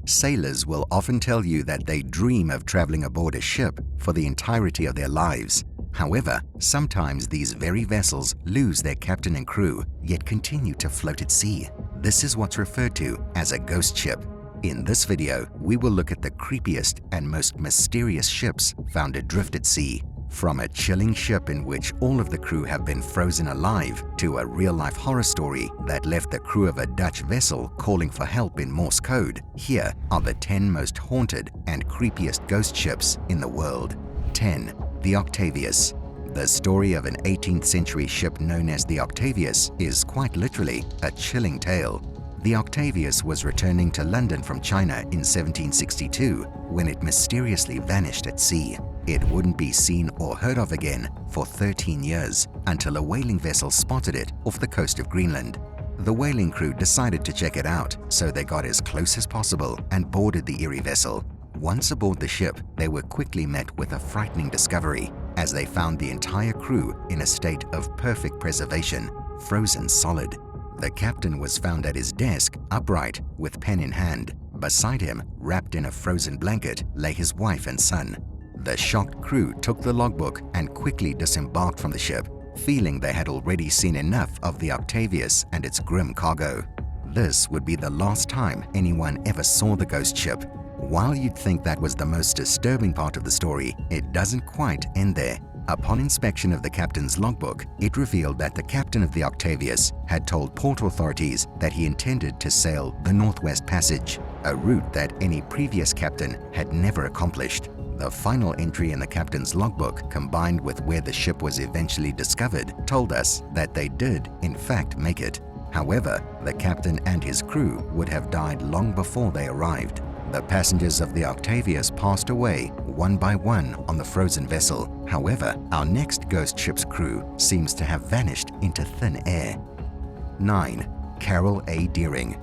Sailors will often tell you that they dream of traveling aboard a ship for the entirety of their lives. However, sometimes these very vessels lose their captain and crew, yet continue to float at sea. This is what's referred to as a ghost ship. In this video, we will look at the creepiest and most mysterious ships found adrift at sea. From a chilling ship in which all of the crew have been frozen alive to a real-life horror story that left the crew of a Dutch vessel calling for help in Morse code, here are the 10 most haunted and creepiest ghost ships in the world. 10. The Octavius. The story of an 18th century ship known as the Octavius is quite literally a chilling tale. The Octavius was returning to London from China in 1762 when it mysteriously vanished at sea. It wouldn't be seen or heard of again for 13 years until a whaling vessel spotted it off the coast of Greenland. The whaling crew decided to check it out, so they got as close as possible and boarded the eerie vessel. Once aboard the ship, they were quickly met with a frightening discovery, as they found the entire crew in a state of perfect preservation, frozen solid. The captain was found at his desk, upright, with pen in hand. Beside him, wrapped in a frozen blanket, lay his wife and son. The shocked crew took the logbook and quickly disembarked from the ship, feeling they had already seen enough of the Octavius and its grim cargo. This would be the last time anyone ever saw the ghost ship. While you'd think that was the most disturbing part of the story, it doesn't quite end there. Upon inspection of the captain's logbook, it revealed that the captain of the Octavius had told port authorities that he intended to sail the Northwest Passage, a route that any previous captain had never accomplished. The final entry in the captain's logbook, combined with where the ship was eventually discovered, told us that they did, in fact, make it. However, the captain and his crew would have died long before they arrived. The passengers of the Octavius passed away one by one on the frozen vessel. However, our next ghost ship's crew seems to have vanished into thin air. 9. Carroll A. Deering.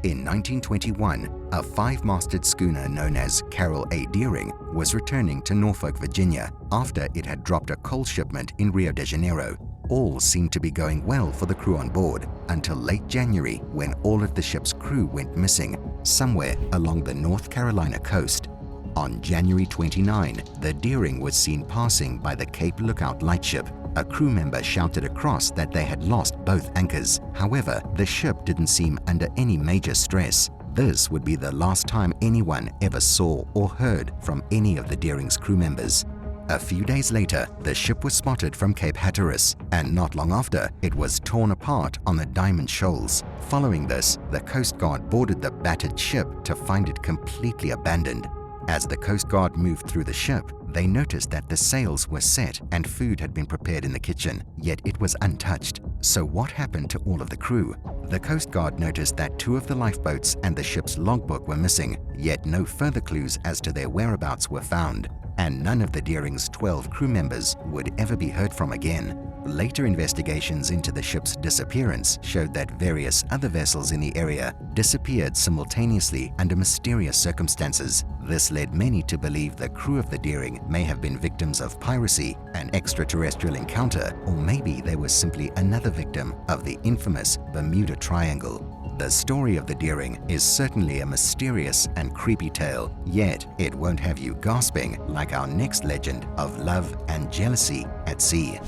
In 1921, a 5-masted schooner known as Carroll A. Deering was returning to Norfolk, Virginia, after it had dropped a coal shipment in Rio de Janeiro. All seemed to be going well for the crew on board until late January, when all of the ship's crew went missing somewhere along the North Carolina coast. On January 29, the Deering was seen passing by the Cape Lookout lightship. A crew member shouted across that they had lost both anchors. However, the ship didn't seem under any major stress. This would be the last time anyone ever saw or heard from any of the Deering's crew members. A few days later, the ship was spotted from Cape Hatteras, and not long after, it was torn apart on the Diamond Shoals. Following this, the Coast Guard boarded the battered ship to find it completely abandoned. As the Coast Guard moved through the ship, they noticed that the sails were set and food had been prepared in the kitchen, yet it was untouched. So what happened to all of the crew? The Coast Guard noticed that 2 of the lifeboats and the ship's logbook were missing, yet no further clues as to their whereabouts were found, and none of the Deering's 12 crew members would ever be heard from again. Later investigations into the ship's disappearance showed that various other vessels in the area disappeared simultaneously under mysterious circumstances. This led many to believe the crew of the Deering may have been victims of piracy, an extraterrestrial encounter, or maybe they were simply another victim of the infamous Bermuda Triangle. The story of the Deering is certainly a mysterious and creepy tale, yet it won't have you gasping like our next legend of love and jealousy at sea.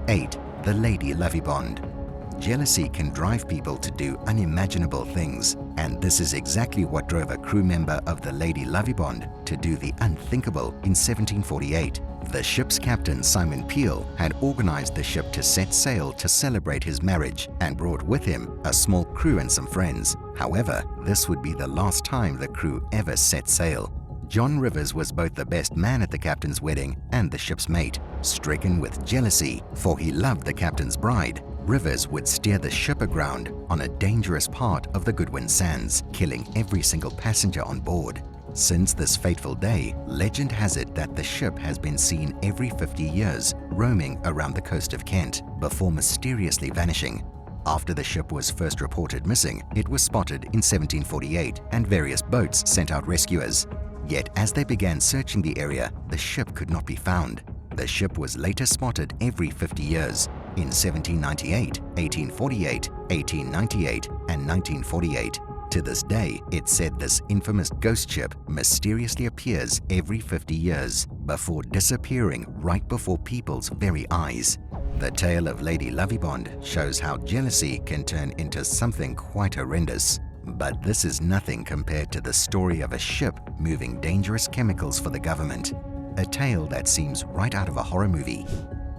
8. The Lady Levy Bond. Jealousy can drive people to do unimaginable things, and this is exactly what drove a crew member of the Lady Levy Bond to do the unthinkable in 1748. The ship's captain, Simon Peel, had organized the ship to set sail to celebrate his marriage and brought with him a small crew and some friends. However, this would be the last time the crew ever set sail. John Rivers was both the best man at the captain's wedding and the ship's mate. Stricken with jealousy, for he loved the captain's bride, Rivers would steer the ship aground on a dangerous part of the Goodwin Sands, killing every single passenger on board. Since this fateful day, legend has it that the ship has been seen every 50 years roaming around the coast of Kent before mysteriously vanishing. After the ship was first reported missing, it was spotted in 1748 and various boats sent out rescuers. Yet as they began searching the area, the ship could not be found. The ship was later spotted every 50 years in 1798, 1848, 1898, and 1948. To this day, it's said this infamous ghost ship mysteriously appears every 50 years before disappearing right before people's very eyes. The tale of Lady Lovibond shows how jealousy can turn into something quite horrendous. But this is nothing compared to the story of a ship moving dangerous chemicals for the government. A tale that seems right out of a horror movie.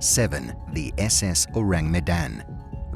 7. The SS Orang Medan.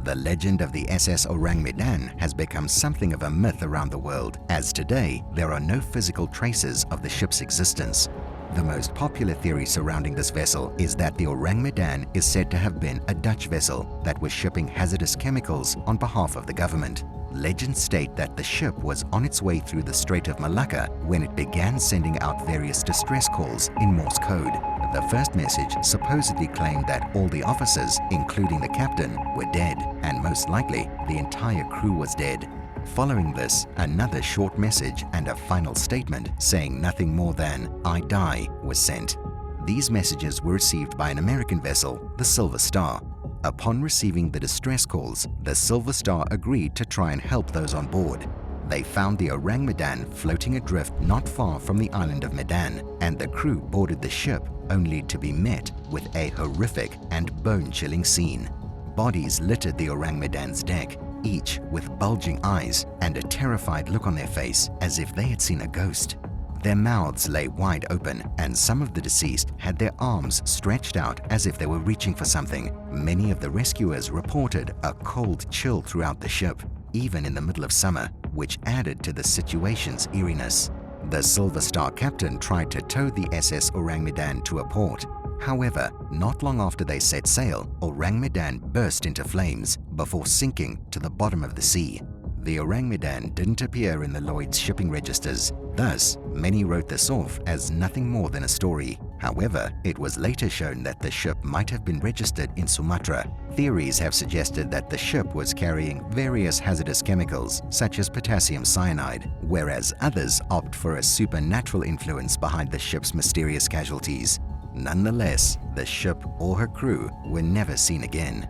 The legend of the SS Orang Medan has become something of a myth around the world, as today there are no physical traces of the ship's existence. The most popular theory surrounding this vessel is that the Orang Medan is said to have been a Dutch vessel that was shipping hazardous chemicals on behalf of the government. Legends state that the ship was on its way through the Strait of Malacca when it began sending out various distress calls in Morse code. The first message supposedly claimed that all the officers, including the captain, were dead, and most likely the entire crew was dead. Following this, another short message and a final statement saying nothing more than "I die" was sent. These messages were received by an American vessel, the Silver Star. Upon receiving the distress calls, the Silver Star agreed to try and help those on board. They found the Orang Medan floating adrift not far from the island of Medan, and the crew boarded the ship only to be met with a horrific and bone-chilling scene. Bodies littered the Orang Medan's deck, each with bulging eyes and a terrified look on their face as if they had seen a ghost. Their mouths lay wide open, and some of the deceased had their arms stretched out as if they were reaching for something. Many of the rescuers reported a cold chill throughout the ship, even in the middle of summer, which added to the situation's eeriness. The Silver Star captain tried to tow the SS Orang Medan to a port. However, not long after they set sail, Orang Medan burst into flames before sinking to the bottom of the sea. The Orang Medan didn't appear in the Lloyd's shipping registers. Thus, many wrote this off as nothing more than a story. However, it was later shown that the ship might have been registered in Sumatra. Theories have suggested that the ship was carrying various hazardous chemicals, such as potassium cyanide, whereas others opt for a supernatural influence behind the ship's mysterious casualties. Nonetheless, the ship or her crew were never seen again.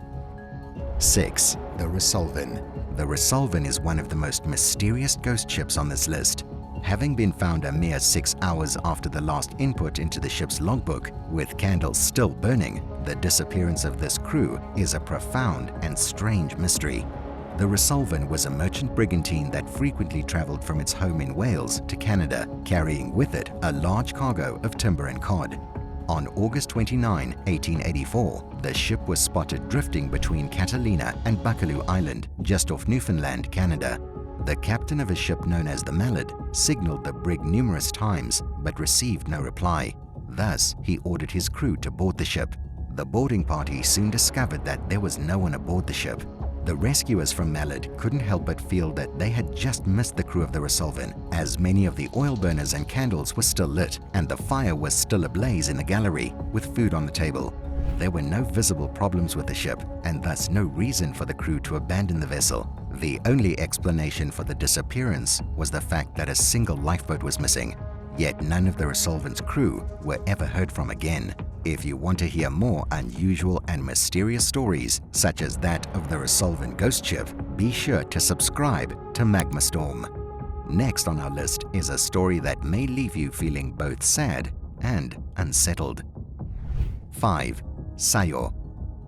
6. The Resolvent. The Resolvent is one of the most mysterious ghost ships on this list. Having been found a mere 6 hours after the last input into the ship's logbook, with candles still burning, the disappearance of this crew is a profound and strange mystery. The Resolvent was a merchant brigantine that frequently traveled from its home in Wales to Canada, carrying with it a large cargo of timber and cod. On August 29, 1884, the ship was spotted drifting between Catalina and Buccleuch Island, just off Newfoundland, Canada. The captain of a ship known as the Mallard signaled the brig numerous times but received no reply. Thus, he ordered his crew to board the ship. The boarding party soon discovered that there was no one aboard the ship. The rescuers from Mallard couldn't help but feel that they had just missed the crew of the Resolvent, as many of the oil burners and candles were still lit and the fire was still ablaze in the gallery with food on the table. There were no visible problems with the ship and thus no reason for the crew to abandon the vessel. The only explanation for the disappearance was the fact that a single lifeboat was missing, yet none of the Resolvent's crew were ever heard from again. If you want to hear more unusual and mysterious stories, such as that of the Resolvent ghost ship, be sure to subscribe to Magma Storm. Next on our list is a story that may leave you feeling both sad and unsettled. 5. Sayo.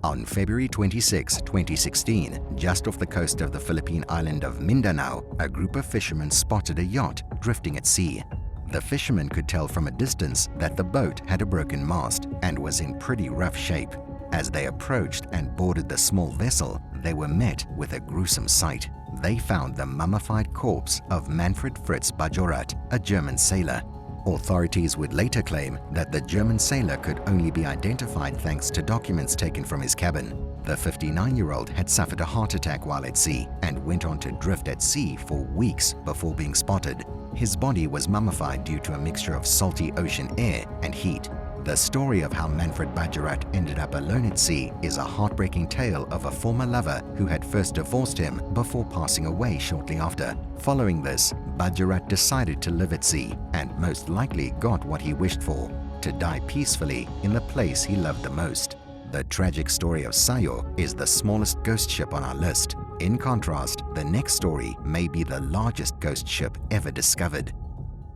On February 26, 2016, just off the coast of the Philippine island of Mindanao, a group of fishermen spotted a yacht drifting at sea. The fishermen could tell from a distance that the boat had a broken mast and was in pretty rough shape. As they approached and boarded the small vessel, they were met with a gruesome sight. They found the mummified corpse of Manfred Fritz Bajorat, a German sailor. Authorities would later claim that the German sailor could only be identified thanks to documents taken from his cabin. The 59-year-old had suffered a heart attack while at sea and went on to drift at sea for weeks before being spotted. His body was mummified due to a mixture of salty ocean air and heat. The story of how Manfred Bajorat ended up alone at sea is a heartbreaking tale of a former lover who had first divorced him before passing away shortly after. Following this, Bajorat decided to live at sea and most likely got what he wished for, to die peacefully in the place he loved the most. The tragic story of Sayo is the smallest ghost ship on our list. In contrast, the next story may be the largest ghost ship ever discovered.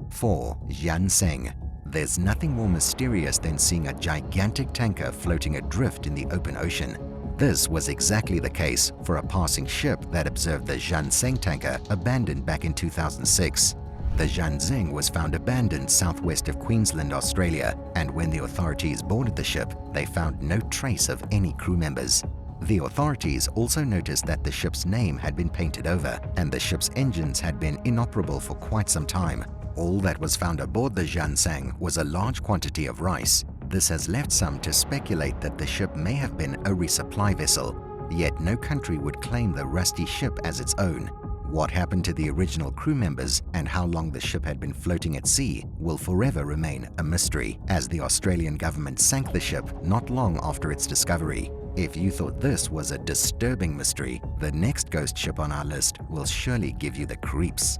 4. Zhanseng. There's nothing more mysterious than seeing a gigantic tanker floating adrift in the open ocean. This was exactly the case for a passing ship that observed the Zhanseng tanker abandoned back in 2006. The Zhanseng was found abandoned southwest of Queensland, Australia, and when the authorities boarded the ship, they found no trace of any crew members. The authorities also noticed that the ship's name had been painted over, and the ship's engines had been inoperable for quite some time. All that was found aboard the Zhanseng was a large quantity of rice. This has left some to speculate that the ship may have been a resupply vessel, yet no country would claim the rusty ship as its own. What happened to the original crew members and how long the ship had been floating at sea will forever remain a mystery, as the Australian government sank the ship not long after its discovery. If you thought this was a disturbing mystery, the next ghost ship on our list will surely give you the creeps.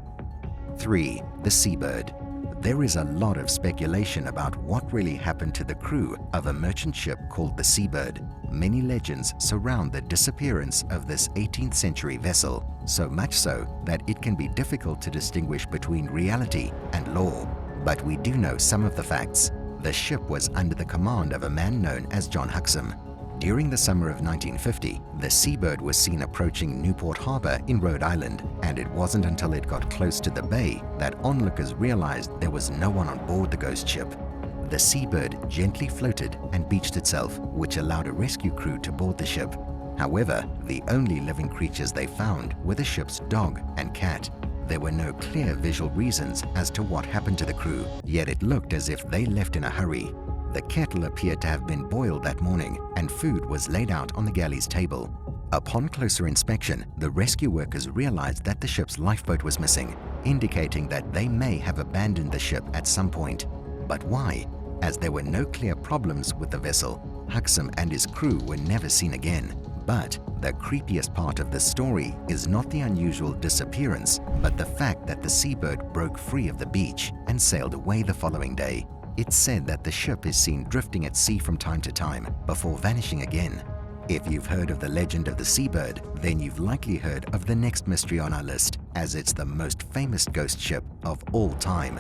3. The Seabird. There is a lot of speculation about what really happened to the crew of a merchant ship called the Seabird. Many legends surround the disappearance of this 18th century vessel, so much so that it can be difficult to distinguish between reality and lore. But we do know some of the facts. The ship was under the command of a man known as John Huxham. During the summer of 1950, the Seabird was seen approaching Newport Harbor in Rhode Island, and it wasn't until it got close to the bay that onlookers realized there was no one on board the ghost ship. The Seabird gently floated and beached itself, which allowed a rescue crew to board the ship. However, the only living creatures they found were the ship's dog and cat. There were no clear visual reasons as to what happened to the crew, yet it looked as if they left in a hurry. The kettle appeared to have been boiled that morning, and food was laid out on the galley's table. Upon closer inspection, the rescue workers realized that the ship's lifeboat was missing, indicating that they may have abandoned the ship at some point. But why? As there were no clear problems with the vessel, Huxham and his crew were never seen again. But the creepiest part of this story is not the unusual disappearance, but the fact that the Seabird broke free of the beach and sailed away the following day. It's said that the ship is seen drifting at sea from time to time before vanishing again. If you've heard of the legend of the Seabird, then you've likely heard of the next mystery on our list, as it's the most famous ghost ship of all time.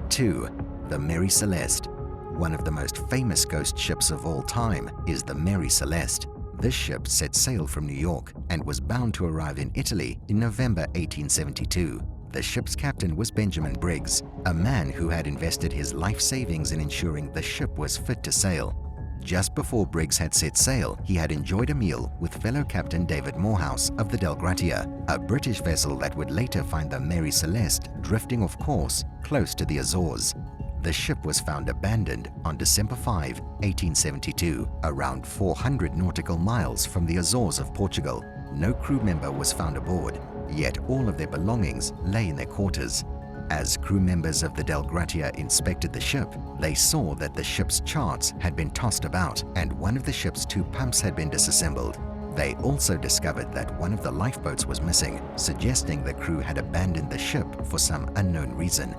2. The Mary Celeste. One of the most famous ghost ships of all time is the Mary Celeste. This ship set sail from New York and was bound to arrive in Italy in November 1872. The ship's captain was Benjamin Briggs, a man who had invested his life savings in ensuring the ship was fit to sail. Just before Briggs had set sail, he had enjoyed a meal with fellow captain David Morehouse of the Del Gratia, a British vessel that would later find the Mary Celeste drifting off course close to the Azores. The ship was found abandoned on December 5, 1872, around 400 nautical miles from the Azores of Portugal. No crew member was found aboard, yet all of their belongings lay in their quarters. As crew members of the Del Gratia inspected the ship, they saw that the ship's charts had been tossed about and one of the ship's two pumps had been disassembled. They also discovered that one of the lifeboats was missing, suggesting the crew had abandoned the ship for some unknown reason.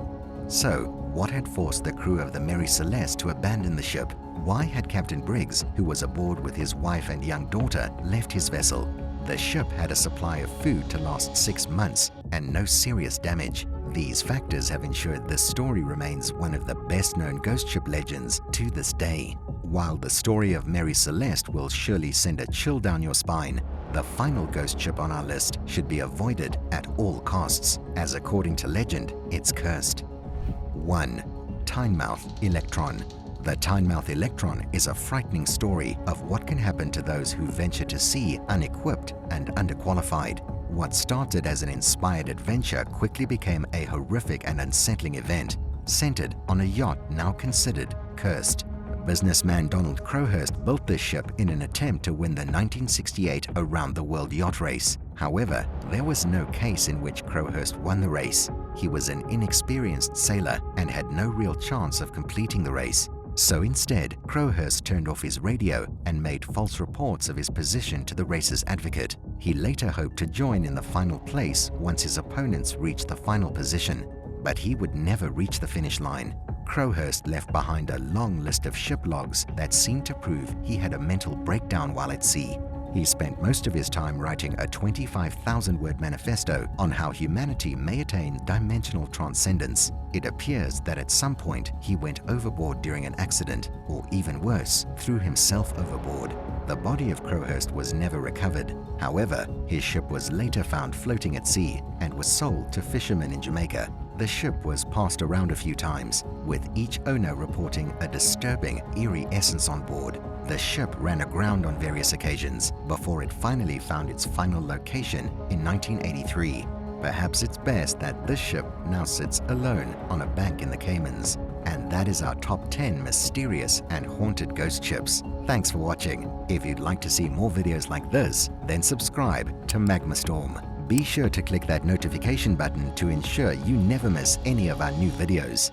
So, what had forced the crew of the Mary Celeste to abandon the ship? Why had Captain Briggs, who was aboard with his wife and young daughter, left his vessel? The ship had a supply of food to last 6 months and no serious damage. These factors have ensured this story remains one of the best-known ghost ship legends to this day. While the story of Mary Celeste will surely send a chill down your spine, the final ghost ship on our list should be avoided at all costs, as according to legend, it's cursed. 1. Timeout Electron. The Timeout Electron is a frightening story of what can happen to those who venture to sea unequipped and underqualified. What started as an inspired adventure quickly became a horrific and unsettling event, centered on a yacht now considered cursed. Businessman Donald Crowhurst built this ship in an attempt to win the 1968 Around the World Yacht Race. However, there was no case in which Crowhurst won the race. He was an inexperienced sailor and had no real chance of completing the race. So instead, Crowhurst turned off his radio and made false reports of his position to the race's advocate. He later hoped to join in the final place once his opponents reached the final position, but he would never reach the finish line. Crowhurst left behind a long list of ship logs that seemed to prove he had a mental breakdown while at sea. He spent most of his time writing a 25,000-word manifesto on how humanity may attain dimensional transcendence. It appears that at some point he went overboard during an accident, or even worse, threw himself overboard. The body of Crowhurst was never recovered. However, his ship was later found floating at sea and was sold to fishermen in Jamaica. The ship was passed around a few times, with each owner reporting a disturbing, eerie essence on board. The ship ran aground on various occasions before it finally found its final location in 1983. Perhaps it's best that this ship now sits alone on a bank in the Caymans. And that is our top 10 mysterious and haunted ghost ships. Thanks for watching. If you'd like to see more videos like this, then subscribe to Magma Storm. Be sure to click that notification button to ensure you never miss any of our new videos.